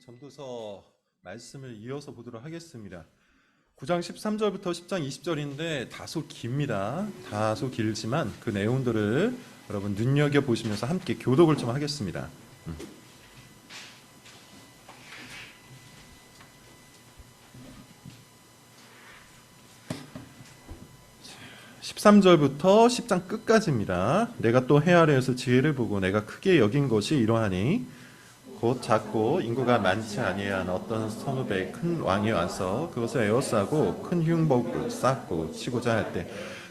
전도서 말씀을 이어서 보도록 하겠습니다. 9장 13절부터 10장 20절인데 다소 깁니다. 다소 길지만 그 내용들을 여러분 눈여겨보시면서 함께 교독을 좀 하겠습니다. 13절부터 10장 끝까지입니다. 내가 또 해 아래에서 지혜를 보고 내가 크게 여긴 것이 이러하니 곧 작고 인구가 많지 아니한 어떤 성읍에 큰 왕이 와서 그것을 에워싸고 큰 흉복을 쌓고 치고자 할 때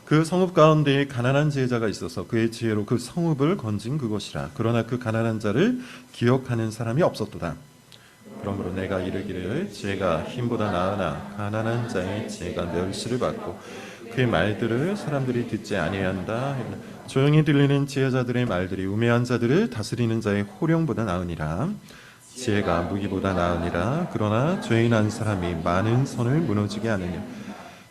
그 성읍 가운데에 가난한 지혜자가 있어서 그의 지혜로 그 성읍을 건진 그것이라. 그러나 그 가난한 자를 기억하는 사람이 없었도다. 그러므로 내가 이르기를 지혜가 힘보다 나으나 가난한 자의 지혜가 멸시를 받고 그의 말들을 사람들이 듣지 아니한다. 조용히 들리는 지혜자들의 말들이 우매한 자들을 다스리는 자의 호령보다 나으니라. 지혜가 무기보다 나으니라. 그러나 죄인한 사람이 많은 선을 무너지게 하느냐.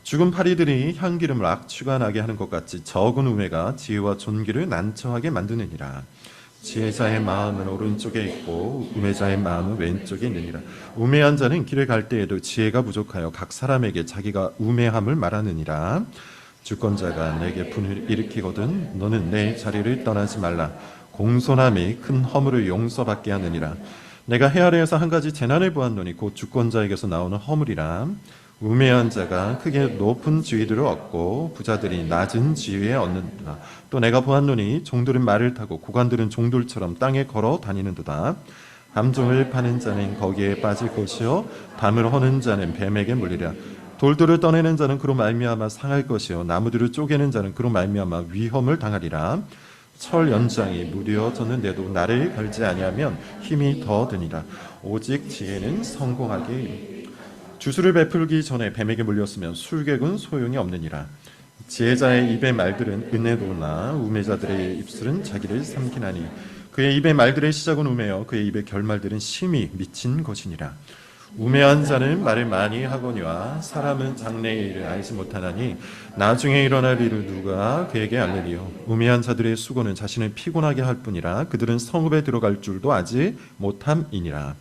죽은 파리들이 향기름을 악취가 나게 하는 것 같이 적은 우매가 지혜와 존귀를 난처하게 만드느니라. 지혜자의 마음은 오른쪽에 있고 우매자의 마음은 왼쪽에 있느니라. 우매한 자는 길을 갈 때에도 지혜가 부족하여 각 사람에게 자기가 우매함을 말하느니라. 주권자가 내게 분을 일으키거든 너는 내 자리를 떠나지 말라. 공손함이 큰 허물을 용서받게 하느니라. 내가 해 아래에서 한 가지 재난을 보았노니 곧 주권자에게서 나오는 허물이라. 우매한 자가 크게 높은 지위들을 얻고 부자들이 낮은 지위에 얻는다. 또 내가 보았노니 종들은 말을 타고 고관들은 종들처럼 땅에 걸어 다니는도다. 함종을 파는 자는 거기에 빠질 것이요 담을 허는 자는 뱀에게 물리라. 돌들을 떠내는 자는 그로 말미암아 상할 것이요 나무들을 쪼개는 자는 그로 말미암아 위험을 당하리라. 철 연장이 무뎌졌는데도 나를 걸지 아니하면 힘이 더 드니라. 오직 지혜는 성공하게 이르리라. 주술을 베풀기 전에 뱀에게 물렸으면 술객은 소용이 없느니라. 지혜자의 입의 말들은 은혜로나 우매자들의 입술은 자기를 삼키나니 그의 입의 말들의 시작은 우매여 그의 입의 결말들은 심히 미친 것이니라. 우매한 자는 말을 많이 하거니와 사람은 장래의 일을 알지 못하나니 나중에 일어날 일을 누가 그에게 알리리요. 우매한 자들의 수고는 자신을 피곤하게 할 뿐이라. 그들은 성읍에 들어갈 줄도 아지 못함이니라.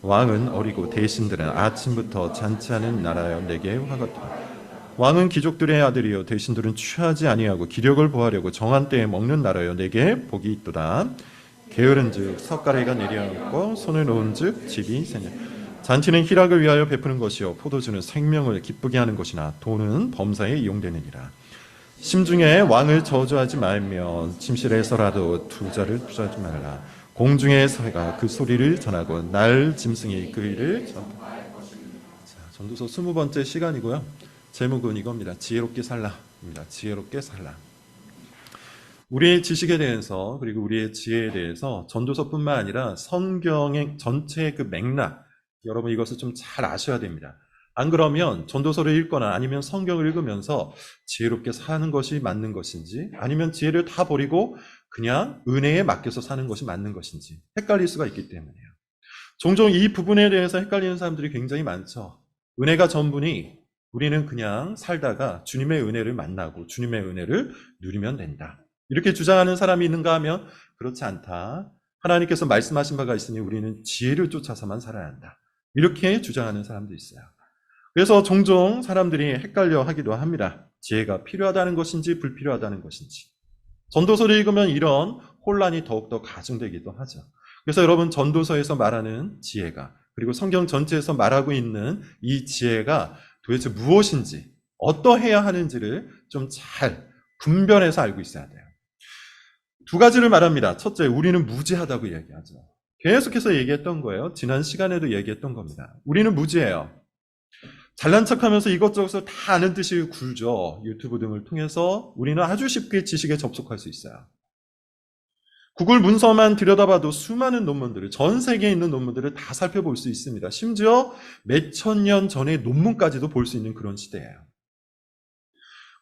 왕은 어리고 대신들은 아침부터 잔치하는 나라여 내게 화가 있다. 왕은 귀족들의 아들이요 대신들은 취하지 아니하고 기력을 보하려고 정한 때에 먹는 나라여 내게 복이 있도다. 게으른즉 석가래가 내려앉고 손을 놓은즉 집이 새냐. 잔치는 희락을 위하여 베푸는 것이요 포도주는 생명을 기쁘게 하는 것이나 돈은 범사에 이용되느니라. 심중에 왕을 저주하지 말며 침실에서라도 투자를 투자하지 말라. 공중의 새가 그 소리를 전하고 날 짐승이 그 일을 전한다. 전도서 20번째 시간이고요. 제목은 이겁니다. 지혜롭게 살라입니다. 지혜롭게 살라. 우리의 지식에 대해서 그리고 우리의 지혜에 대해서 전도서뿐만 아니라 성경의 전체의 그 맥락, 여러분 이것을 좀 잘 아셔야 됩니다. 안 그러면 전도서를 읽거나 아니면 성경을 읽으면서 지혜롭게 사는 것이 맞는 것인지 아니면 지혜를 다 버리고 그냥 은혜에 맡겨서 사는 것이 맞는 것인지 헷갈릴 수가 있기 때문이에요. 종종 이 부분에 대해서 헷갈리는 사람들이 굉장히 많죠. 은혜가 전부니 우리는 그냥 살다가 주님의 은혜를 만나고 주님의 은혜를 누리면 된다. 이렇게 주장하는 사람이 있는가 하면 그렇지 않다. 하나님께서 말씀하신 바가 있으니 우리는 지혜를 쫓아서만 살아야 한다. 이렇게 주장하는 사람도 있어요. 그래서 종종 사람들이 헷갈려 하기도 합니다. 지혜가 필요하다는 것인지 불필요하다는 것인지. 전도서를 읽으면 이런 혼란이 더욱더 가중되기도 하죠. 그래서 여러분 전도서에서 말하는 지혜가 그리고 성경 전체에서 말하고 있는 이 지혜가 도대체 무엇인지 어떠해야 하는지를 좀 잘 분별해서 알고 있어야 돼요. 두 가지를 말합니다. 첫째, 우리는 무지하다고 얘기하죠. 계속해서 얘기했던 거예요. 지난 시간에도 얘기했던 겁니다. 우리는 무지해요. 잘난 척하면서 이것저것을 다 아는 듯이 굴죠. 유튜브 등을 통해서 우리는 아주 쉽게 지식에 접속할 수 있어요. 구글 문서만 들여다봐도 수많은 논문들을, 전 세계에 있는 논문들을 다 살펴볼 수 있습니다. 심지어 몇천 년 전의 논문까지도 볼 수 있는 그런 시대예요.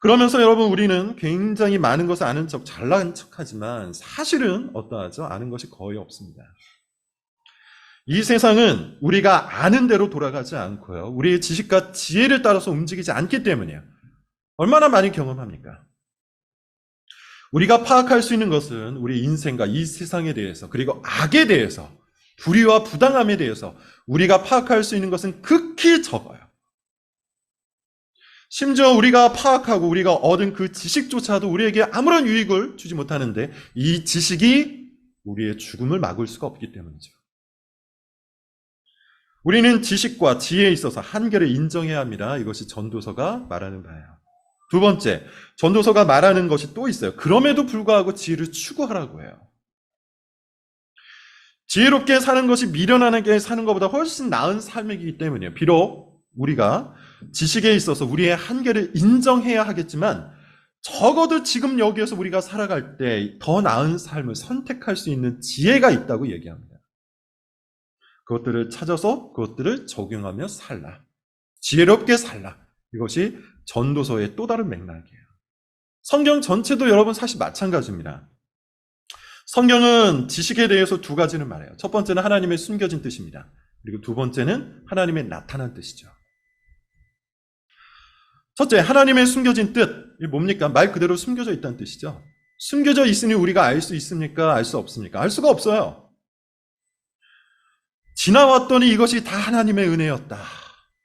그러면서 여러분 우리는 굉장히 많은 것을 아는 척, 잘난 척하지만 사실은 어떠하죠? 아는 것이 거의 없습니다. 이 세상은 우리가 아는 대로 돌아가지 않고요. 우리의 지식과 지혜를 따라서 움직이지 않기 때문이에요. 얼마나 많이 경험합니까? 우리가 파악할 수 있는 것은 우리 인생과 이 세상에 대해서 그리고 악에 대해서 불의와 부당함에 대해서 우리가 파악할 수 있는 것은 극히 적어요. 심지어 우리가 파악하고 우리가 얻은 그 지식조차도 우리에게 아무런 유익을 주지 못하는데 이 지식이 우리의 죽음을 막을 수가 없기 때문이죠. 우리는 지식과 지혜에 있어서 한계를 인정해야 합니다. 이것이 전도서가 말하는 바예요. 두 번째, 전도서가 말하는 것이 또 있어요. 그럼에도 불구하고 지혜를 추구하라고 해요. 지혜롭게 사는 것이 미련하게 사는 것보다 훨씬 나은 삶이기 때문이에요. 비록 우리가 지식에 있어서 우리의 한계를 인정해야 하겠지만 적어도 지금 여기에서 우리가 살아갈 때 더 나은 삶을 선택할 수 있는 지혜가 있다고 얘기합니다. 그것들을 찾아서 그것들을 적용하며 살라. 지혜롭게 살라. 이것이 전도서의 또 다른 맥락이에요. 성경 전체도 여러분 사실 마찬가지입니다. 성경은 지식에 대해서 두 가지는 말해요. 첫 번째는 하나님의 숨겨진 뜻입니다. 그리고 두 번째는 하나님의 나타난 뜻이죠. 첫째, 하나님의 숨겨진 뜻. 이게 뭡니까? 말 그대로 숨겨져 있다는 뜻이죠. 숨겨져 있으니 우리가 알 수 있습니까? 알 수 없습니까? 알 수가 없어요. 지나왔더니 이것이 다 하나님의 은혜였다.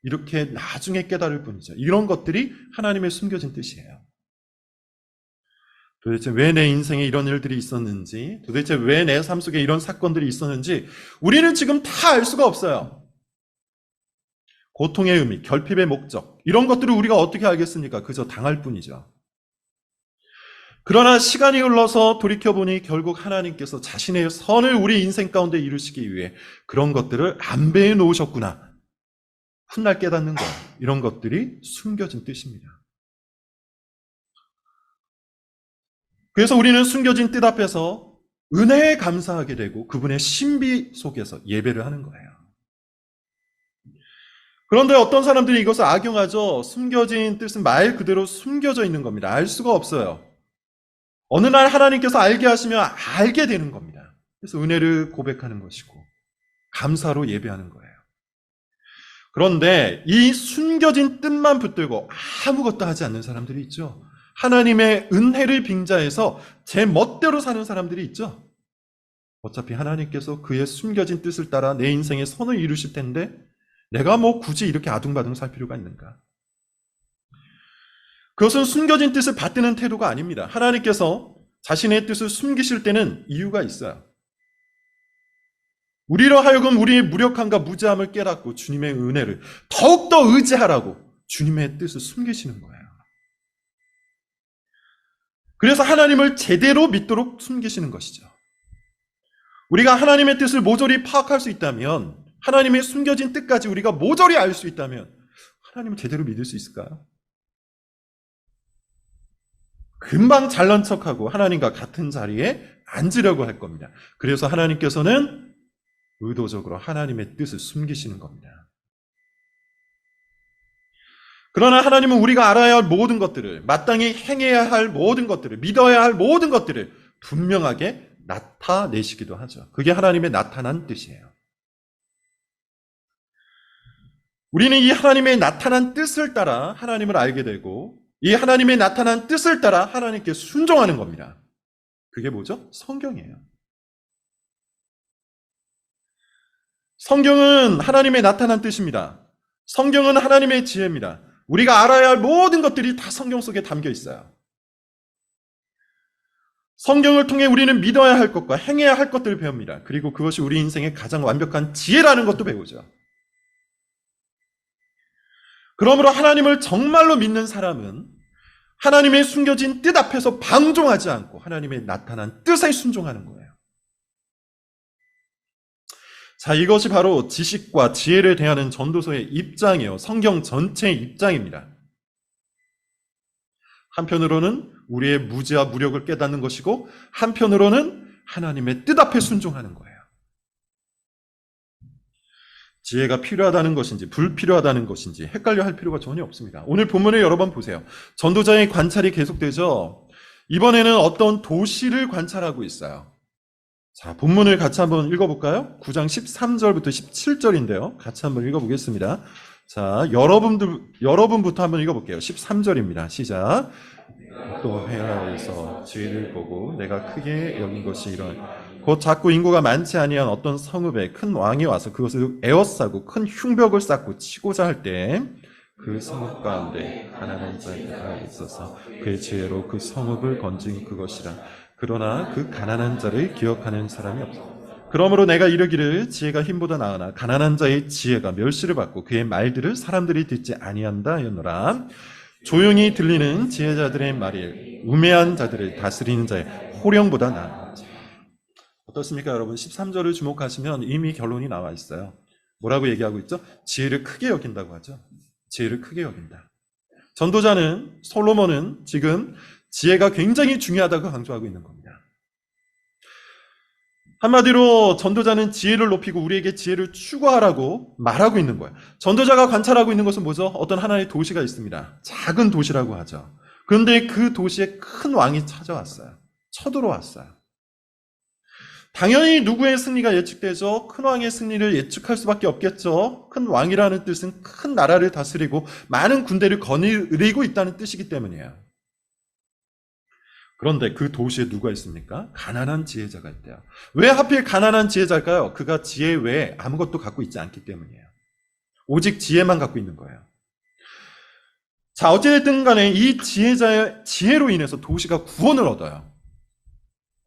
이렇게 나중에 깨달을 뿐이죠. 이런 것들이 하나님의 숨겨진 뜻이에요. 도대체 왜 내 인생에 이런 일들이 있었는지, 도대체 왜 내 삶 속에 이런 사건들이 있었는지 우리는 지금 다 알 수가 없어요. 고통의 의미, 결핍의 목적, 이런 것들을 우리가 어떻게 알겠습니까? 그저 당할 뿐이죠. 그러나 시간이 흘러서 돌이켜보니 결국 하나님께서 자신의 선을 우리 인생 가운데 이루시기 위해 그런 것들을 안배해 놓으셨구나. 훗날 깨닫는 것, 이런 것들이 숨겨진 뜻입니다. 그래서 우리는 숨겨진 뜻 앞에서 은혜에 감사하게 되고 그분의 신비 속에서 예배를 하는 거예요. 그런데 어떤 사람들이 이것을 악용하죠. 숨겨진 뜻은 말 그대로 숨겨져 있는 겁니다. 알 수가 없어요. 어느 날 하나님께서 알게 하시면 알게 되는 겁니다. 그래서 은혜를 고백하는 것이고 감사로 예배하는 거예요. 그런데 이 숨겨진 뜻만 붙들고 아무것도 하지 않는 사람들이 있죠. 하나님의 은혜를 빙자해서 제 멋대로 사는 사람들이 있죠. 어차피 하나님께서 그의 숨겨진 뜻을 따라 내 인생에 선을 이루실 텐데 내가 뭐 굳이 이렇게 아둥바둥 살 필요가 있는가? 그것은 숨겨진 뜻을 받드는 태도가 아닙니다. 하나님께서 자신의 뜻을 숨기실 때는 이유가 있어요. 우리로 하여금 우리의 무력함과 무지함을 깨닫고 주님의 은혜를 더욱더 의지하라고 주님의 뜻을 숨기시는 거예요. 그래서 하나님을 제대로 믿도록 숨기시는 것이죠. 우리가 하나님의 뜻을 모조리 파악할 수 있다면, 하나님의 숨겨진 뜻까지 우리가 모조리 알 수 있다면 하나님을 제대로 믿을 수 있을까요? 금방 잘난 척하고 하나님과 같은 자리에 앉으려고 할 겁니다. 그래서 하나님께서는 의도적으로 하나님의 뜻을 숨기시는 겁니다. 그러나 하나님은 우리가 알아야 할 모든 것들을, 마땅히 행해야 할 모든 것들을, 믿어야 할 모든 것들을 분명하게 나타내시기도 하죠. 그게 하나님의 나타난 뜻이에요. 우리는 이 하나님의 나타난 뜻을 따라 하나님을 알게 되고 이 하나님의 나타난 뜻을 따라 하나님께 순종하는 겁니다. 그게 뭐죠? 성경이에요. 성경은 하나님의 나타난 뜻입니다. 성경은 하나님의 지혜입니다. 우리가 알아야 할 모든 것들이 다 성경 속에 담겨 있어요. 성경을 통해 우리는 믿어야 할 것과 행해야 할 것들을 배웁니다. 그리고 그것이 우리 인생의 가장 완벽한 지혜라는 것도 배우죠. 그러므로 하나님을 정말로 믿는 사람은 하나님의 숨겨진 뜻 앞에서 방종하지 않고 하나님의 나타난 뜻에 순종하는 거예요. 자, 이것이 바로 지식과 지혜를 대하는 전도서의 입장이에요. 성경 전체의 입장입니다. 한편으로는 우리의 무지와 무력을 깨닫는 것이고 한편으로는 하나님의 뜻 앞에 순종하는 거예요. 지혜가 필요하다는 것인지 불필요하다는 것인지 헷갈려 할 필요가 전혀 없습니다. 오늘 본문을 여러 번 보세요. 전도자의 관찰이 계속되죠. 이번에는 어떤 도시를 관찰하고 있어요. 자, 본문을 같이 한번 읽어볼까요? 9장 13절부터 17절인데요. 같이 한번 읽어보겠습니다. 자, 여러분부터 한번 읽어볼게요. 13절입니다. 시작. 또 회화에서 죄를 보고 내가 크게 여긴 것이 이런 곧 작고 인구가 많지 아니한 어떤 성읍에 큰 왕이 와서 그것을 에워싸고 큰 흉벽을 쌓고 치고자 할 때 그 성읍 가운데 가난한 자가 있어서 그의 지혜로 그 성읍을 건진 그것이라. 그러나 그 가난한 자를 기억하는 사람이 없어. 그러므로 내가 이르기를 지혜가 힘보다 나으나 가난한 자의 지혜가 멸시를 받고 그의 말들을 사람들이 듣지 아니한다 하였노라. 조용히 들리는 지혜자들의 말이 우매한 자들을 다스리는 자의 호령보다 나아. 어떻습니까, 여러분? 13절을 주목하시면 이미 결론이 나와 있어요. 뭐라고 얘기하고 있죠? 지혜를 크게 여긴다고 하죠. 지혜를 크게 여긴다. 전도자는, 솔로몬은 지금 지혜가 굉장히 중요하다고 강조하고 있는 겁니다. 한마디로 전도자는 지혜를 높이고 우리에게 지혜를 추구하라고 말하고 있는 거예요. 전도자가 관찰하고 있는 것은 뭐죠? 어떤 하나의 도시가 있습니다. 작은 도시라고 하죠. 그런데 그 도시에 큰 왕이 찾아왔어요. 쳐들어왔어요. 당연히 누구의 승리가 예측되죠? 큰 왕의 승리를 예측할 수밖에 없겠죠. 큰 왕이라는 뜻은 큰 나라를 다스리고 많은 군대를 거느리고 있다는 뜻이기 때문이에요. 그런데 그 도시에 누가 있습니까? 가난한 지혜자가 있대요. 왜 하필 가난한 지혜자일까요? 그가 지혜 외에 아무것도 갖고 있지 않기 때문이에요. 오직 지혜만 갖고 있는 거예요. 자, 어찌됐든 간에 이 지혜자의 지혜로 인해서 도시가 구원을 얻어요.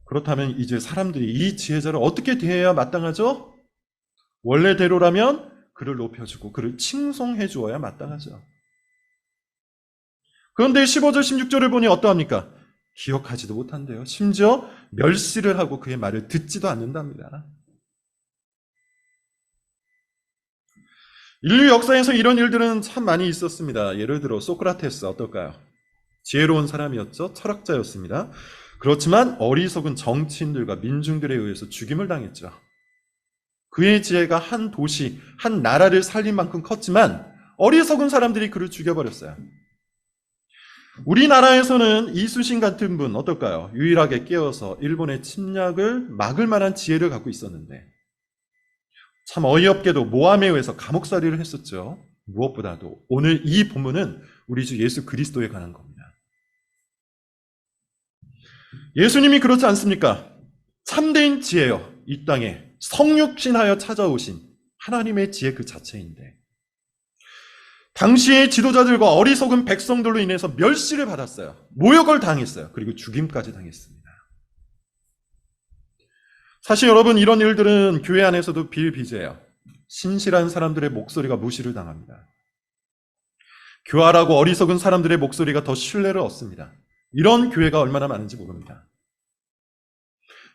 그렇다면 이제 사람들이 이 지혜자를 어떻게 대해야 마땅하죠? 원래대로라면 그를 높여주고 그를 칭송해 주어야 마땅하죠. 그런데 15절 16절을 보니 어떠합니까? 기억하지도 못한대요. 심지어 멸시를 하고 그의 말을 듣지도 않는답니다. 인류 역사에서 이런 일들은 참 많이 있었습니다. 예를 들어 소크라테스 어떨까요? 지혜로운 사람이었죠. 철학자였습니다. 그렇지만 어리석은 정치인들과 민중들에 의해서 죽임을 당했죠. 그의 지혜가 한 도시, 한 나라를 살린 만큼 컸지만 어리석은 사람들이 그를 죽여버렸어요. 우리나라에서는 이순신 같은 분 어떨까요? 유일하게 깨어서 일본의 침략을 막을 만한 지혜를 갖고 있었는데 참 어이없게도 모함에 의해서 감옥살이를 했었죠. 무엇보다도 오늘 이 본문은 우리 주 예수 그리스도에 관한 겁니다. 예수님이 그렇지 않습니까? 참된 지혜요. 이 땅에 성육신하여 찾아오신 하나님의 지혜 그 자체인데 당시의 지도자들과 어리석은 백성들로 인해서 멸시를 받았어요. 모욕을 당했어요. 그리고 죽임까지 당했습니다. 사실 여러분 이런 일들은 교회 안에서도 비일비재해요. 신실한 사람들의 목소리가 무시를 당합니다. 교활하고 어리석은 사람들의 목소리가 더 신뢰를 얻습니다. 이런 교회가 얼마나 많은지 모릅니다.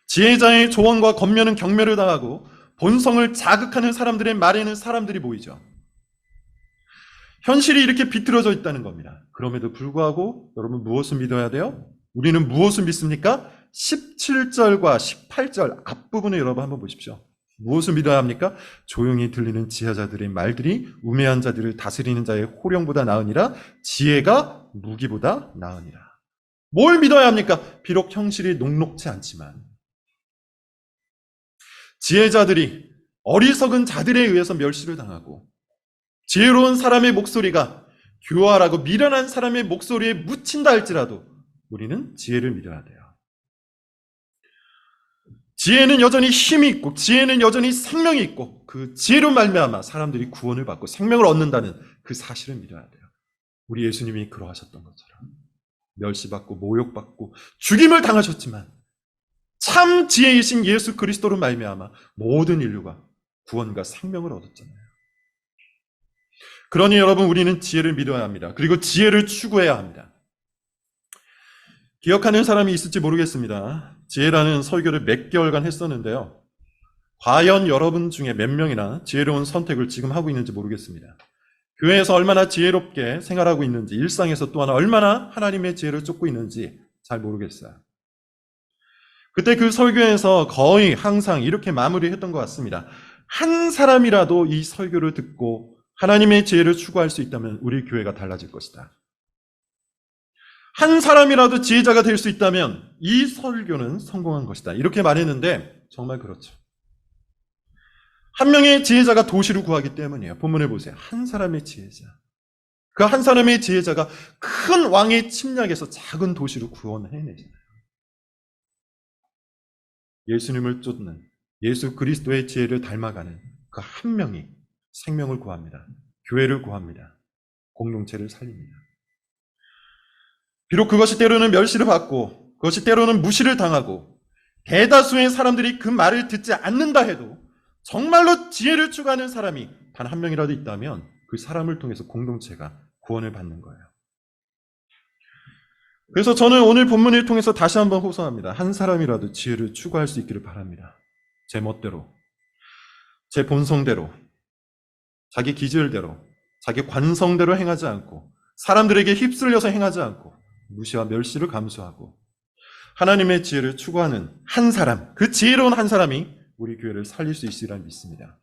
지혜자의 조언과 권면은 경멸을 당하고 본성을 자극하는 사람들의 말에는 사람들이 모이죠. 현실이 이렇게 비틀어져 있다는 겁니다. 그럼에도 불구하고 여러분 무엇을 믿어야 돼요? 우리는 무엇을 믿습니까? 17절과 18절 앞부분을 여러분 한번 보십시오. 무엇을 믿어야 합니까? 조용히 들리는 지혜자들의 말들이 우매한 자들을 다스리는 자의 호령보다 나으니라. 지혜가 무기보다 나으니라. 뭘 믿어야 합니까? 비록 형실이 녹록지 않지만 지혜자들이 어리석은 자들에 의해서 멸시를 당하고 지혜로운 사람의 목소리가 교활하고 미련한 사람의 목소리에 묻힌다 할지라도 우리는 지혜를 믿어야 돼요. 지혜는 여전히 힘이 있고 지혜는 여전히 생명이 있고 그 지혜로 말미암아 사람들이 구원을 받고 생명을 얻는다는 그 사실을 믿어야 돼요. 우리 예수님이 그러하셨던 것처럼 멸시받고 모욕받고 죽임을 당하셨지만 참 지혜이신 예수 그리스도로 말미암아 모든 인류가 구원과 생명을 얻었잖아요. 그러니 여러분 우리는 지혜를 믿어야 합니다. 그리고 지혜를 추구해야 합니다. 기억하는 사람이 있을지 모르겠습니다. 지혜라는 설교를 몇 개월간 했었는데요. 과연 여러분 중에 몇 명이나 지혜로운 선택을 지금 하고 있는지 모르겠습니다. 교회에서 얼마나 지혜롭게 생활하고 있는지, 일상에서 또한 얼마나 하나님의 지혜를 쫓고 있는지 잘 모르겠어요. 그때 그 설교에서 거의 항상 이렇게 마무리했던 것 같습니다. 한 사람이라도 이 설교를 듣고 하나님의 지혜를 추구할 수 있다면 우리 교회가 달라질 것이다. 한 사람이라도 지혜자가 될 수 있다면 이 설교는 성공한 것이다. 이렇게 말했는데 정말 그렇죠. 한 명의 지혜자가 도시를 구하기 때문이에요. 본문을 보세요. 한 사람의 지혜자. 그 한 사람의 지혜자가 큰 왕의 침략에서 작은 도시를 구원해내잖아요. 예수님을 쫓는, 예수 그리스도의 지혜를 닮아가는 그 한 명이 생명을 구합니다. 교회를 구합니다. 공동체를 살립니다. 비록 그것이 때로는 멸시를 받고 그것이 때로는 무시를 당하고 대다수의 사람들이 그 말을 듣지 않는다 해도 정말로 지혜를 추구하는 사람이 단 한 명이라도 있다면 그 사람을 통해서 공동체가 구원을 받는 거예요. 그래서 저는 오늘 본문을 통해서 다시 한번 호소합니다. 한 사람이라도 지혜를 추구할 수 있기를 바랍니다. 제 멋대로, 제 본성대로, 자기 기질대로, 자기 관성대로 행하지 않고 사람들에게 휩쓸려서 행하지 않고 무시와 멸시를 감수하고 하나님의 지혜를 추구하는 한 사람, 그 지혜로운 한 사람이 우리 교회를 살릴 수 있으리라 믿습니다.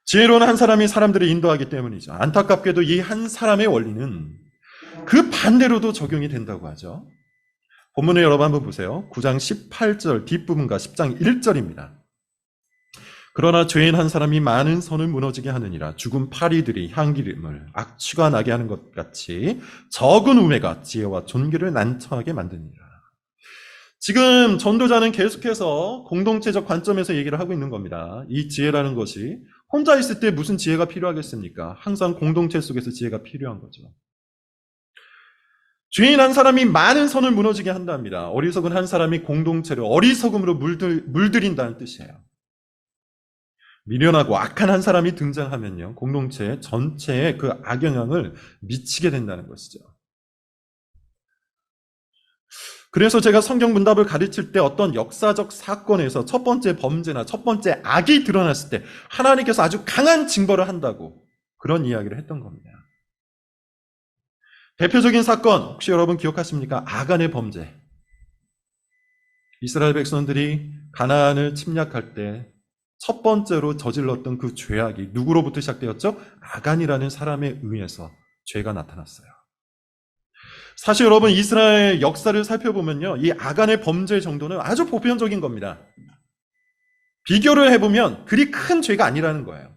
지혜로운 한 사람이 사람들을 인도하기 때문이죠. 안타깝게도 이 한 사람의 원리는 그 반대로도 적용이 된다고 하죠. 본문을 여러분 한번 보세요. 9장 18절 뒷부분과 10장 1절입니다. 그러나 죄인 한 사람이 많은 선을 무너지게 하느니라. 죽은 파리들이 향기름을 악취가 나게 하는 것 같이 적은 우매가 지혜와 존귀를 난처하게 만드니라. 지금 전도자는 계속해서 공동체적 관점에서 얘기를 하고 있는 겁니다. 이 지혜라는 것이 혼자 있을 때 무슨 지혜가 필요하겠습니까? 항상 공동체 속에서 지혜가 필요한 거죠. 죄인 한 사람이 많은 선을 무너지게 한답니다. 어리석은 한 사람이 공동체를 어리석음으로 물들인다는 뜻이에요. 미련하고 악한 한 사람이 등장하면요, 공동체 전체에 그 악영향을 미치게 된다는 것이죠. 그래서 제가 성경 문답을 가르칠 때 어떤 역사적 사건에서 첫 번째 범죄나 첫 번째 악이 드러났을 때 하나님께서 아주 강한 징벌을 한다고 그런 이야기를 했던 겁니다. 대표적인 사건 혹시 여러분 기억하십니까? 아간의 범죄. 이스라엘 백성들이 가나안을 침략할 때 첫 번째로 저질렀던 그 죄악이 누구로부터 시작되었죠? 아간이라는 사람에 의해서 죄가 나타났어요. 사실 여러분 이스라엘 역사를 살펴보면요, 이 아간의 범죄 정도는 아주 보편적인 겁니다. 비교를 해보면 그리 큰 죄가 아니라는 거예요.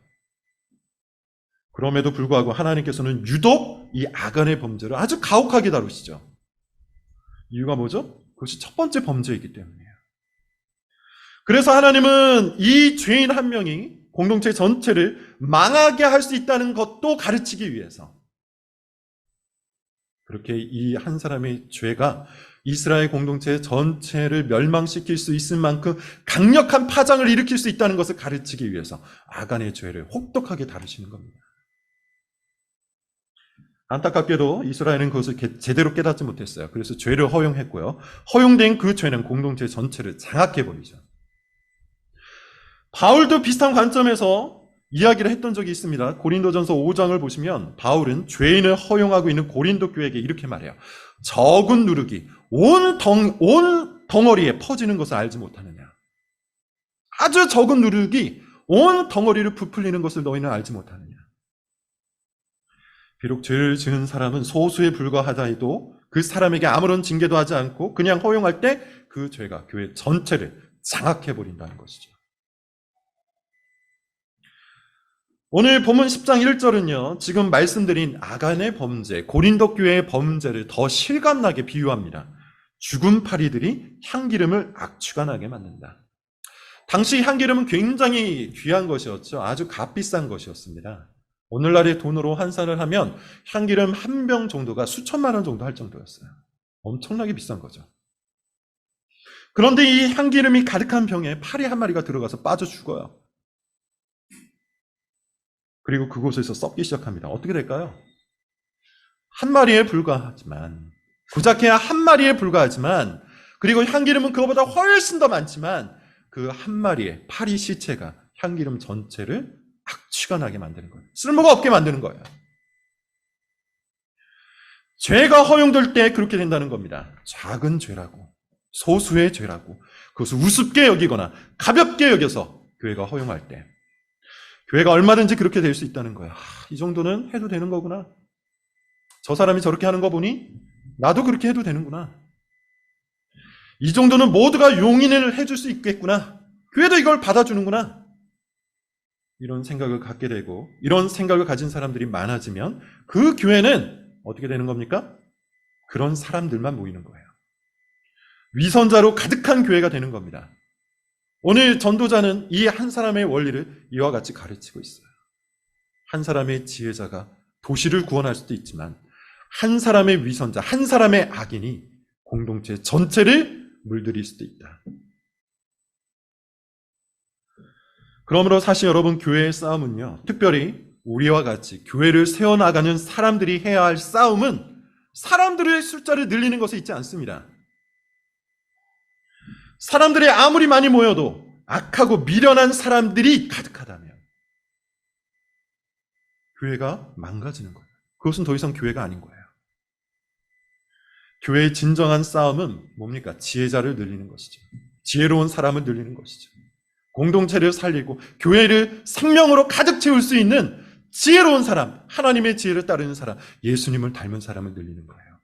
그럼에도 불구하고 하나님께서는 유독 이 아간의 범죄를 아주 가혹하게 다루시죠. 이유가 뭐죠? 그것이 첫 번째 범죄이기 때문이에요. 그래서 하나님은 이 죄인 한 명이 공동체 전체를 망하게 할 수 있다는 것도 가르치기 위해서 그렇게 이 한 사람의 죄가 이스라엘 공동체 전체를 멸망시킬 수 있을 만큼 강력한 파장을 일으킬 수 있다는 것을 가르치기 위해서 아간의 죄를 혹독하게 다루시는 겁니다. 안타깝게도 이스라엘은 그것을 제대로 깨닫지 못했어요. 그래서 죄를 허용했고요. 허용된 그 죄는 공동체 전체를 장악해버리죠. 바울도 비슷한 관점에서 이야기를 했던 적이 있습니다. 고린도전서 5장을 보시면 바울은 죄인을 허용하고 있는 고린도 교회에게 이렇게 말해요. 적은 누룩이 온 덩어리에 퍼지는 것을 알지 못하느냐. 아주 적은 누룩이 온 덩어리를 부풀리는 것을 너희는 알지 못하느냐. 비록 죄를 지은 사람은 소수에 불과하다 해도 그 사람에게 아무런 징계도 하지 않고 그냥 허용할 때 그 죄가 교회 전체를 장악해버린다는 것이죠. 오늘 본문 10장 1절은요, 지금 말씀드린 아간의 범죄, 고린도 교회의 범죄를 더 실감나게 비유합니다. 죽은 파리들이 향기름을 악취가 나게 만든다. 당시 향기름은 굉장히 귀한 것이었죠. 아주 값비싼 것이었습니다. 오늘날의 돈으로 환산을 하면 향기름 한 병 정도가 수천만 원 정도 할 정도였어요. 엄청나게 비싼 거죠. 그런데 이 향기름이 가득한 병에 파리 한 마리가 들어가서 빠져 죽어요. 그리고 그곳에서 썩기 시작합니다. 어떻게 될까요? 한 마리에 불과하지만, 고작해야 한 마리에 불과하지만, 그리고 향기름은 그거보다 훨씬 더 많지만 그 한 마리의 파리 시체가 향기름 전체를 악취가 나게 만드는 거예요. 쓸모가 없게 만드는 거예요. 죄가 허용될 때 그렇게 된다는 겁니다. 작은 죄라고, 소수의 죄라고, 그것을 우습게 여기거나 가볍게 여겨서 교회가 허용할 때 교회가 얼마든지 그렇게 될 수 있다는 거예요. 이 정도는 해도 되는 거구나. 저 사람이 저렇게 하는 거 보니 나도 그렇게 해도 되는구나. 이 정도는 모두가 용인을 해줄 수 있겠구나. 교회도 이걸 받아주는구나. 이런 생각을 갖게 되고 이런 생각을 가진 사람들이 많아지면 그 교회는 어떻게 되는 겁니까? 그런 사람들만 모이는 거예요. 위선자로 가득한 교회가 되는 겁니다. 오늘 전도자는 이 한 사람의 원리를 이와 같이 가르치고 있어요. 한 사람의 지혜자가 도시를 구원할 수도 있지만 한 사람의 위선자, 한 사람의 악인이 공동체 전체를 물들일 수도 있다. 그러므로 사실 여러분, 교회의 싸움은요, 특별히 우리와 같이 교회를 세워나가는 사람들이 해야 할 싸움은 사람들의 숫자를 늘리는 것에 있지 않습니다. 사람들이 아무리 많이 모여도 악하고 미련한 사람들이 가득하다면 교회가 망가지는 거예요. 그것은 더 이상 교회가 아닌 거예요. 교회의 진정한 싸움은 뭡니까? 지혜자를 늘리는 것이죠. 지혜로운 사람을 늘리는 것이죠. 공동체를 살리고 교회를 생명으로 가득 채울 수 있는 지혜로운 사람, 하나님의 지혜를 따르는 사람, 예수님을 닮은 사람을 늘리는 거예요.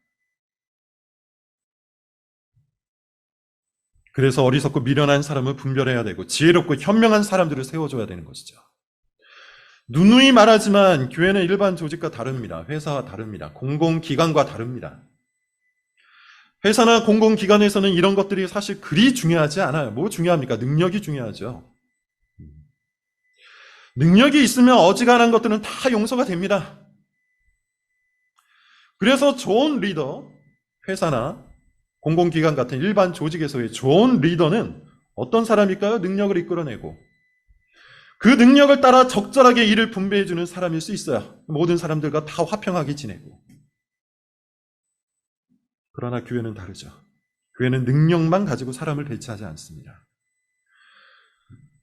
그래서 어리석고 미련한 사람을 분별해야 되고 지혜롭고 현명한 사람들을 세워줘야 되는 것이죠. 누누이 말하지만 교회는 일반 조직과 다릅니다. 회사와 다릅니다. 공공기관과 다릅니다. 회사나 공공기관에서는 이런 것들이 사실 그리 중요하지 않아요. 뭐 중요합니까? 능력이 중요하죠. 능력이 있으면 어지간한 것들은 다 용서가 됩니다. 그래서 좋은 리더, 회사나 공공기관 같은 일반 조직에서의 좋은 리더는 어떤 사람일까요? 능력을 이끌어내고 그 능력을 따라 적절하게 일을 분배해주는 사람일 수 있어요. 모든 사람들과 다 화평하게 지내고. 그러나 교회는 다르죠. 교회는 능력만 가지고 사람을 배치하지 않습니다.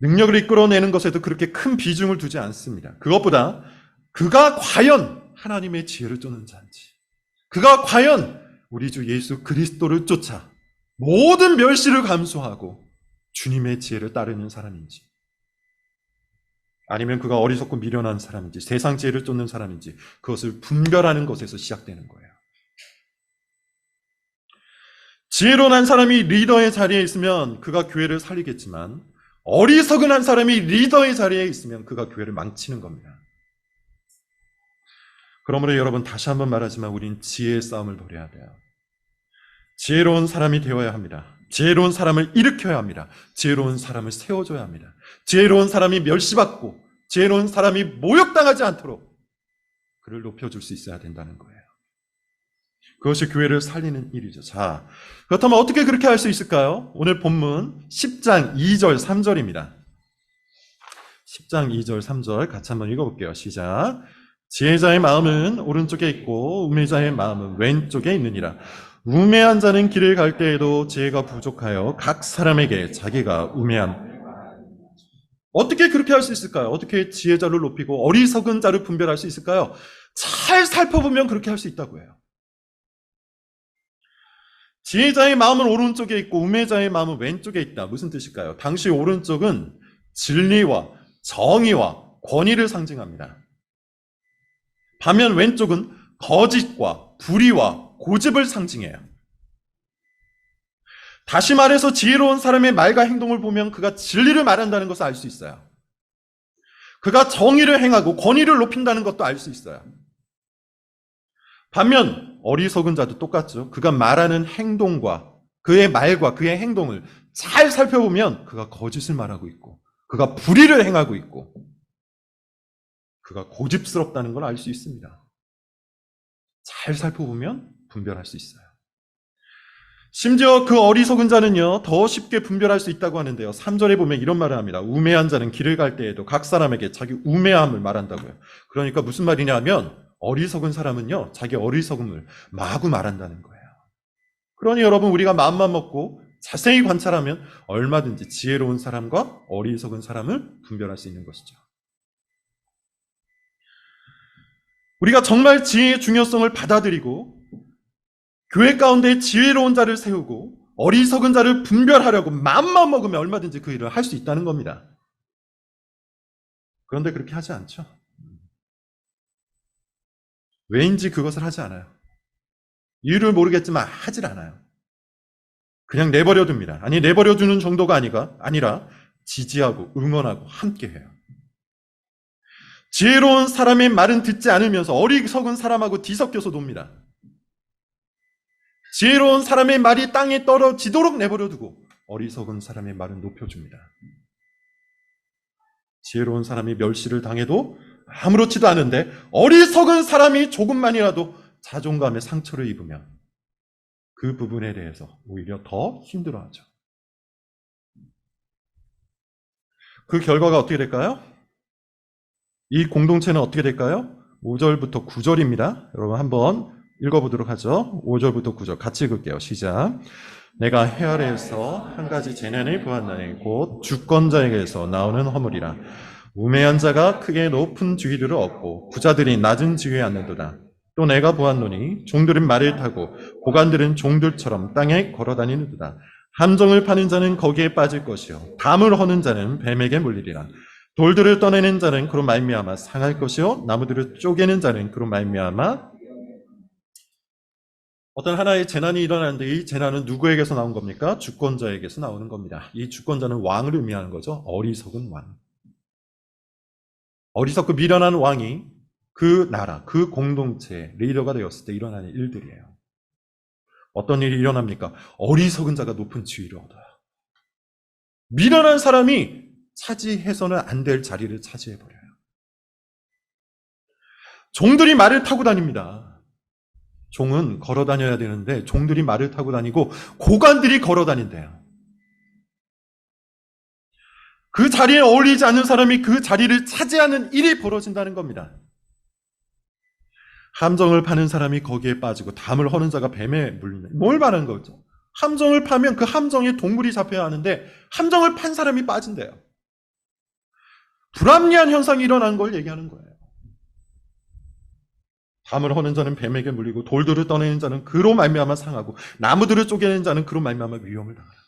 능력을 이끌어내는 것에도 그렇게 큰 비중을 두지 않습니다. 그것보다 그가 과연 하나님의 지혜를 쫓는 자인지, 그가 과연 우리 주 예수 그리스도를 쫓아 모든 멸시를 감수하고 주님의 지혜를 따르는 사람인지, 아니면 그가 어리석고 미련한 사람인지, 세상 지혜를 쫓는 사람인지, 그것을 분별하는 것에서 시작되는 거예요. 지혜로운 한 사람이 리더의 자리에 있으면 그가 교회를 살리겠지만 어리석은 한 사람이 리더의 자리에 있으면 그가 교회를 망치는 겁니다. 그러므로 여러분, 다시 한번 말하지만 우린 지혜의 싸움을 벌여야 돼요. 지혜로운 사람이 되어야 합니다. 지혜로운 사람을 일으켜야 합니다. 지혜로운 사람을 세워줘야 합니다. 지혜로운 사람이 멸시받고 지혜로운 사람이 모욕당하지 않도록 그를 높여줄 수 있어야 된다는 거예요. 그것이 교회를 살리는 일이죠. 자, 그렇다면 어떻게 그렇게 할 수 있을까요? 오늘 본문 10장 2절 3절입니다. 10장 2절 3절 같이 한번 읽어볼게요. 시작. 지혜자의 마음은 오른쪽에 있고 우매자의 마음은 왼쪽에 있느니라. 우매한 자는 길을 갈 때에도 지혜가 부족하여 각 사람에게 자기가 우매함. 어떻게 그렇게 할 수 있을까요? 어떻게 지혜자를 높이고 어리석은 자를 분별할 수 있을까요? 잘 살펴보면 그렇게 할 수 있다고 해요. 지혜자의 마음은 오른쪽에 있고 우매자의 마음은 왼쪽에 있다. 무슨 뜻일까요? 당시 오른쪽은 진리와 정의와 권위를 상징합니다. 반면 왼쪽은 거짓과 불의와 고집을 상징해요. 다시 말해서 지혜로운 사람의 말과 행동을 보면 그가 진리를 말한다는 것을 알 수 있어요. 그가 정의를 행하고 권위를 높인다는 것도 알 수 있어요. 반면 어리석은 자도 똑같죠. 그가 말하는 행동과 그의 말과 그의 행동을 잘 살펴보면 그가 거짓을 말하고 있고 그가 불의를 행하고 있고 그가 고집스럽다는 걸 알 수 있습니다. 잘 살펴보면 분별할 수 있어요. 심지어 그 어리석은 자는요, 더 쉽게 분별할 수 있다고 하는데요. 3절에 보면 이런 말을 합니다. 우매한 자는 길을 갈 때에도 각 사람에게 자기 우매함을 말한다고요. 그러니까 무슨 말이냐 하면 어리석은 사람은요, 자기 어리석음을 마구 말한다는 거예요. 그러니 여러분, 우리가 마음만 먹고 자세히 관찰하면 얼마든지 지혜로운 사람과 어리석은 사람을 분별할 수 있는 것이죠. 우리가 정말 지혜의 중요성을 받아들이고 교회 가운데 지혜로운 자를 세우고 어리석은 자를 분별하려고 마음만 먹으면 얼마든지 그 일을 할 수 있다는 겁니다. 그런데 그렇게 하지 않죠. 왜인지 그것을 하지 않아요. 이유를 모르겠지만 하질 않아요. 그냥 내버려 둡니다. 아니, 내버려 두는 정도가 아니라 지지하고 응원하고 함께해요. 지혜로운 사람의 말은 듣지 않으면서 어리석은 사람하고 뒤섞여서 놉니다. 지혜로운 사람의 말이 땅에 떨어지도록 내버려 두고 어리석은 사람의 말은 높여줍니다. 지혜로운 사람이 멸시를 당해도 아무렇지도 않은데 어리석은 사람이 조금만이라도 자존감에 상처를 입으면 그 부분에 대해서 오히려 더 힘들어하죠. 그 결과가 어떻게 될까요? 이 공동체는 어떻게 될까요? 5절부터 9절입니다. 여러분 한번 읽어보도록 하죠. 5절부터 9절 같이 읽을게요. 시작. 내가 해 아래에서 한 가지 재난을 보았나니 곧 주권자에게서 나오는 허물이라. 우매한 자가 크게 높은 지위를 얻고 부자들이 낮은 지위에 앉는도다. 또 내가 보았노니 종들은 말을 타고 고관들은 종들처럼 땅에 걸어다니는도다. 함정을 파는 자는 거기에 빠질 것이요 담을 허는 자는 뱀에게 물리리라. 돌들을 떠내는 자는 그로 말미암아 상할 것이요 나무들을 쪼개는 자는 그로 말미암아. 어떤 하나의 재난이 일어나는데 이 재난은 누구에게서 나온 겁니까? 주권자에게서 나오는 겁니다. 이 주권자는 왕을 의미하는 거죠. 어리석은 왕. 어리석고 미련한 왕이 그 나라, 그 공동체의 리더가 되었을 때 일어나는 일들이에요. 어떤 일이 일어납니까? 어리석은 자가 높은 지위를 얻어요. 미련한 사람이 차지해서는 안 될 자리를 차지해버려요. 종들이 말을 타고 다닙니다. 종은 걸어 다녀야 되는데 종들이 말을 타고 다니고 고관들이 걸어 다닌대요. 그 자리에 어울리지 않는 사람이 그 자리를 차지하는 일이 벌어진다는 겁니다. 함정을 파는 사람이 거기에 빠지고 담을 허는 자가 뱀에 물리는, 뭘 말하는 거죠? 함정을 파면 그 함정에 동물이 잡혀야 하는데 함정을 판 사람이 빠진대요. 불합리한 현상이 일어난 걸 얘기하는 거예요. 담을 허는 자는 뱀에게 물리고 돌들을 떠내는 자는 그로 말미암아 상하고 나무들을 쪼개는 자는 그로 말미암아 위험을 당하라.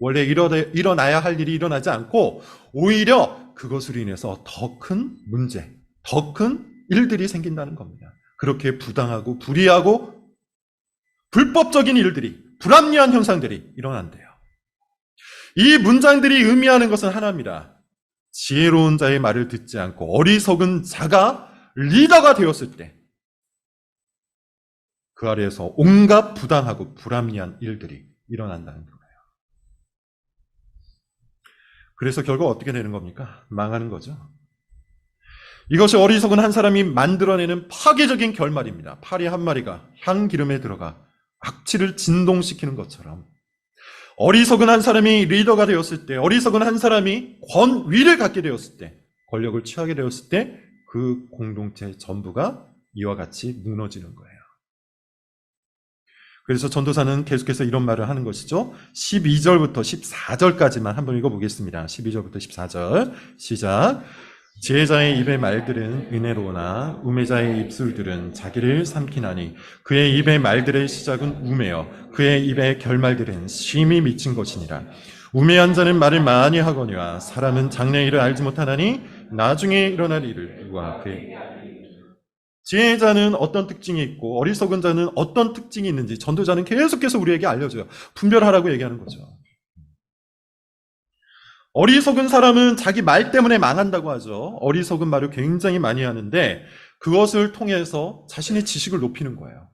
원래 일어나야 할 일이 일어나지 않고 오히려 그것으로 인해서 더 큰 문제, 더 큰 일들이 생긴다는 겁니다. 그렇게 부당하고 불의하고 불법적인 일들이, 불합리한 현상들이 일어난대요. 이 문장들이 의미하는 것은 하나입니다. 지혜로운 자의 말을 듣지 않고 어리석은 자가 리더가 되었을 때 그 아래에서 온갖 부당하고 불합리한 일들이 일어난다는 거예요. 그래서 결국 어떻게 되는 겁니까? 망하는 거죠. 이것이 어리석은 한 사람이 만들어내는 파괴적인 결말입니다. 파리 한 마리가 향기름에 들어가 악취를 진동시키는 것처럼 어리석은 한 사람이 리더가 되었을 때, 어리석은 한 사람이 권위를 갖게 되었을 때, 권력을 취하게 되었을 때 그 공동체 전부가 이와 같이 무너지는 거예요. 그래서 전도사는 계속해서 이런 말을 하는 것이죠. 12절부터 14절까지만 한번 읽어보겠습니다. 12절부터 14절 시작. 지혜자의 입의 말들은 은혜로우나 우매자의 입술들은 자기를 삼키나니 그의 입의 말들의 시작은 우매여 그의 입의 결말들은 심히 미친 것이니라. 우매한 자는 말을 많이 하거니와 사람은 장래 일을 알지 못하나니 나중에 일어날 일을 누가 그의. 지혜자는 어떤 특징이 있고 어리석은 자는 어떤 특징이 있는지 전도자는 계속해서 우리에게 알려줘요. 분별하라고 얘기하는 거죠. 어리석은 사람은 자기 말 때문에 망한다고 하죠. 어리석은 말을 굉장히 많이 하는데 그것을 통해서 자신의 지식을 높이는 거예요.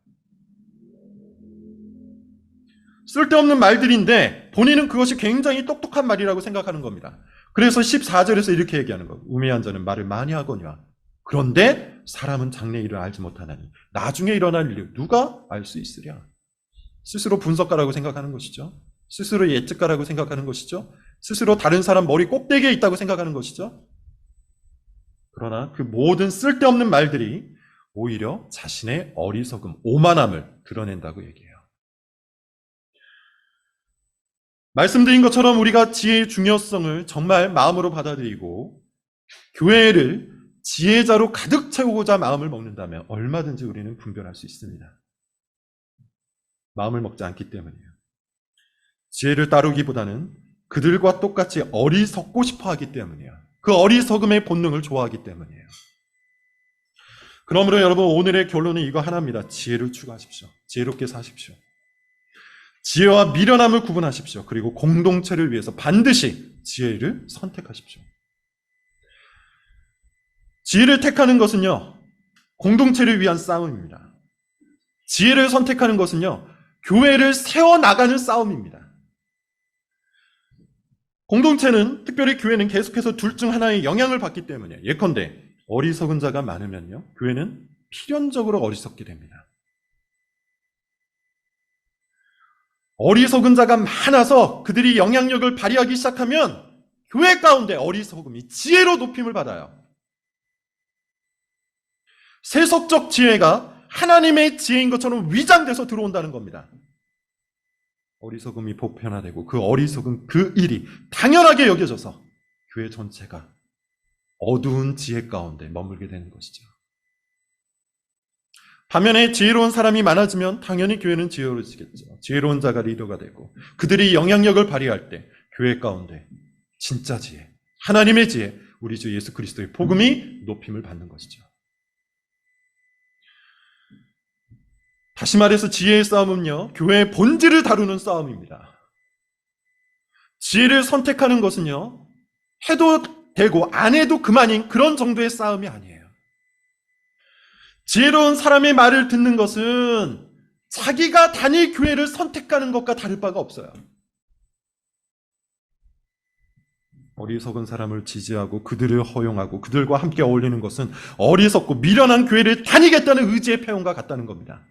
쓸데없는 말들인데 본인은 그것이 굉장히 똑똑한 말이라고 생각하는 겁니다. 그래서 14절에서 이렇게 얘기하는 거예요. 우매한 자는 말을 많이 하거니와 그런데 사람은 장래 일을 알지 못하나니 나중에 일어날 일을 누가 알 수 있으랴. 스스로 분석가라고 생각하는 것이죠. 스스로 예측가라고 생각하는 것이죠. 스스로 다른 사람 머리 꼭대기에 있다고 생각하는 것이죠. 그러나 그 모든 쓸데없는 말들이 오히려 자신의 어리석음, 오만함을 드러낸다고 얘기해요. 말씀드린 것처럼 우리가 지혜의 중요성을 정말 마음으로 받아들이고 교회를 지혜자로 가득 채우고자 마음을 먹는다면 얼마든지 우리는 분별할 수 있습니다. 마음을 먹지 않기 때문이에요. 지혜를 따르기보다는 그들과 똑같이 어리석고 싶어 하기 때문이에요. 그 어리석음의 본능을 좋아하기 때문이에요. 그러므로 여러분 오늘의 결론은 이거 하나입니다. 지혜를 추구하십시오. 지혜롭게 사십시오. 지혜와 미련함을 구분하십시오. 그리고 공동체를 위해서 반드시 지혜를 선택하십시오. 지혜를 택하는 것은요, 공동체를 위한 싸움입니다. 지혜를 선택하는 것은요, 교회를 세워나가는 싸움입니다. 공동체는, 특별히 교회는 계속해서 둘 중 하나의 영향을 받기 때문에 예컨대 어리석은 자가 많으면요, 교회는 필연적으로 어리석게 됩니다. 어리석은 자가 많아서 그들이 영향력을 발휘하기 시작하면 교회 가운데 어리석음이 지혜로 높임을 받아요. 세속적 지혜가 하나님의 지혜인 것처럼 위장돼서 들어온다는 겁니다. 어리석음이 보편화되고 그 어리석은 그 일이 당연하게 여겨져서 교회 전체가 어두운 지혜 가운데 머물게 되는 것이죠. 반면에 지혜로운 사람이 많아지면 당연히 교회는 지혜로워지겠죠. 지혜로운 자가 리더가 되고 그들이 영향력을 발휘할 때 교회 가운데 진짜 지혜, 하나님의 지혜, 우리 주 예수 그리스도의 복음이 높임을 받는 것이죠. 다시 말해서 지혜의 싸움은요, 교회의 본질을 다루는 싸움입니다. 지혜를 선택하는 것은요, 해도 되고 안 해도 그만인 그런 정도의 싸움이 아니에요. 지혜로운 사람의 말을 듣는 것은 자기가 다닐 교회를 선택하는 것과 다를 바가 없어요. 어리석은 사람을 지지하고 그들을 허용하고 그들과 함께 어울리는 것은 어리석고 미련한 교회를 다니겠다는 의지의 표현과 같다는 겁니다.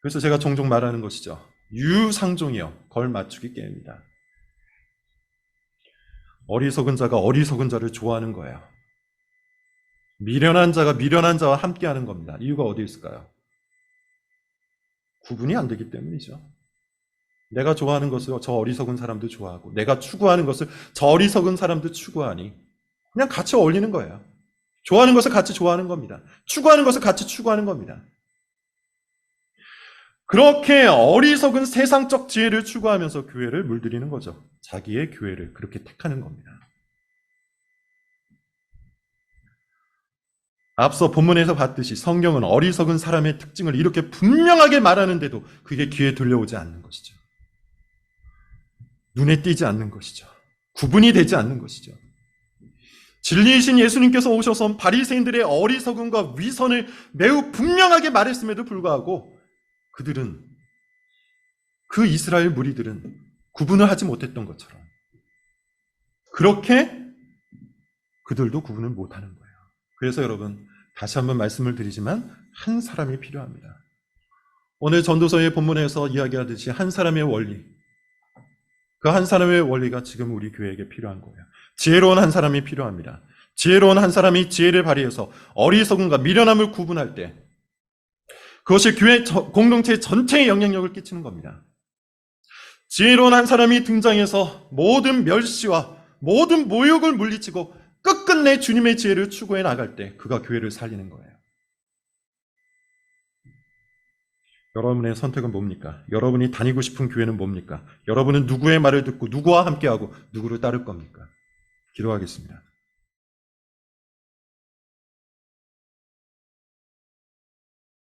그래서 제가 종종 말하는 것이죠. 유상종이여 걸맞추기 게임이다. 어리석은 자가 어리석은 자를 좋아하는 거예요. 미련한 자가 미련한 자와 함께하는 겁니다. 이유가 어디 있을까요? 구분이 안 되기 때문이죠. 내가 좋아하는 것을 저 어리석은 사람도 좋아하고 내가 추구하는 것을 저 어리석은 사람도 추구하니 그냥 같이 어울리는 거예요. 좋아하는 것을 같이 좋아하는 겁니다. 추구하는 것을 같이 추구하는 겁니다. 그렇게 어리석은 세상적 지혜를 추구하면서 교회를 물들이는 거죠. 자기의 교회를 그렇게 택하는 겁니다. 앞서 본문에서 봤듯이 성경은 어리석은 사람의 특징을 이렇게 분명하게 말하는데도 그게 귀에 들려오지 않는 것이죠. 눈에 띄지 않는 것이죠. 구분이 되지 않는 것이죠. 진리이신 예수님께서 오셔서 바리새인들의 어리석음과 위선을 매우 분명하게 말했음에도 불구하고 그들은, 그 이스라엘 무리들은 구분을 하지 못했던 것처럼 그렇게 그들도 구분을 못하는 거예요. 그래서 여러분, 다시 한번 말씀을 드리지만 한 사람이 필요합니다. 오늘 전도서의 본문에서 이야기하듯이 한 사람의 원리, 그 한 사람의 원리가 지금 우리 교회에게 필요한 거예요. 지혜로운 한 사람이 필요합니다. 지혜로운 한 사람이 지혜를 발휘해서 어리석음과 미련함을 구분할 때 그것이 교회 공동체 전체에 영향력을 끼치는 겁니다. 지혜로운 한 사람이 등장해서 모든 멸시와 모든 모욕을 물리치고 끝끝내 주님의 지혜를 추구해 나갈 때 그가 교회를 살리는 거예요. 여러분의 선택은 뭡니까? 여러분이 다니고 싶은 교회는 뭡니까? 여러분은 누구의 말을 듣고 누구와 함께하고 누구를 따를 겁니까? 기도하겠습니다.